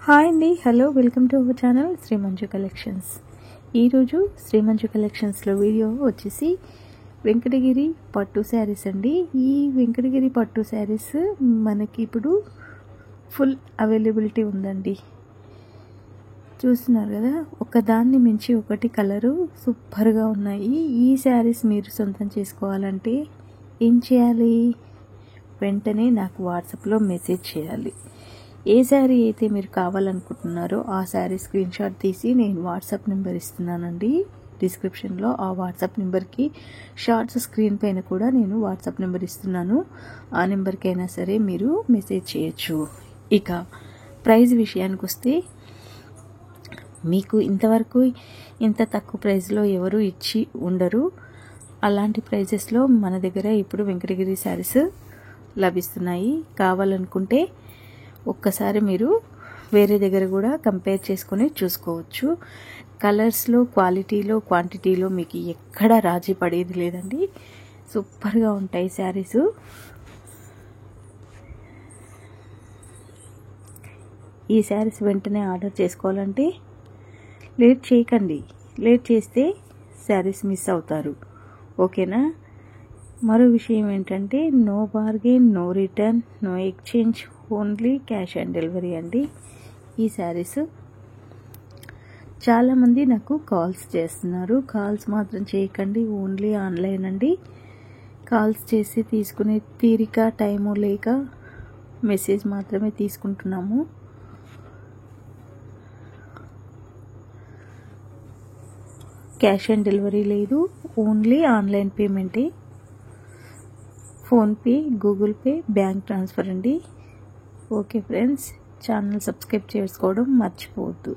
Hi అండి, hello, welcome to our channel Shri Manju collections. ఈరోజు శ్రీ మంజు కలెక్షన్స్లో వీడియో వచ్చేసి వెంకటగిరి పట్టు శారీస్ అండి. ఈ వెంకటగిరి పట్టు శారీస్ మనకి ఇప్పుడు ఫుల్ అవైలబిలిటీ ఉందండి. చూస్తున్నారు కదా, ఒకదాన్ని మించి ఒకటి కలరు సూపర్గా ఉన్నాయి. ఈ శారీస్ మీరు సొంతం చేసుకోవాలంటే ఏం చేయాలి? వెంటనే నాకు వాట్సాప్లో మెసేజ్ చేయాలి. ఏ శారీ అయితే మీరు కావాలనుకుంటున్నారో ఆ శారీ స్క్రీన్ షాట్ తీసి నేను వాట్సాప్ నెంబర్ ఇస్తున్నానండి డిస్క్రిప్షన్లో. ఆ వాట్సాప్ నెంబర్కి షార్ట్స్ స్క్రీన్ పైన కూడా నేను వాట్సాప్ నెంబర్ ఇస్తున్నాను. ఆ నెంబర్కైనా సరే మీరు మెసేజ్ చేయొచ్చు. ఇక ప్రైస్ విషయానికి వస్తే, మీకు ఇంతవరకు ఇంత తక్కువ ప్రైస్లో ఎవరు ఇచ్చి ఉండరు. అలాంటి ప్రైజెస్లో మన దగ్గర ఇప్పుడు వెంకటగిరి శారీస్ లభిస్తున్నాయి. కావాలనుకుంటే ఒక్కసారి మీరు వేరే దగ్గర కూడా కంపేర్ చేసుకొని చూసుకోవచ్చు. కలర్స్లో, క్వాలిటీలో, క్వాంటిటీలో మీకు ఎక్కడ రాజీ పడేది లేదండి. సూపర్గా ఉంటాయి శారీస్. ఈ శారీస్ వెంటనే ఆర్డర్ చేసుకోవాలంటే లేట్ చేయకండి. లేట్ చేస్తే శారీస్ మిస్ అవుతారు. ఓకేనా? మరో విషయం ఏంటంటే, no bargain, no return, no exchange, only cash on delivery అండి. ఈ శారీస్ చాలామంది నాకు కాల్స్ చేస్తున్నారు. కాల్స్ మాత్రం చేయకండి, ఓన్లీ ఆన్లైన్ అండి. కాల్స్ చేసి తీసుకునే తీరిక, టైము లేక మెసేజ్ మాత్రమే తీసుకుంటున్నాము. క్యాష్ ఆన్ డెలివరీ లేదు, ఓన్లీ ఆన్లైన్ పేమెంటే. PhonePe, Google Pay, bank transfer అండి. ఓకే ఫ్రెండ్స్, ఛానల్ సబ్స్క్రైబ్ చేసుకోవడం మర్చిపోవద్దు.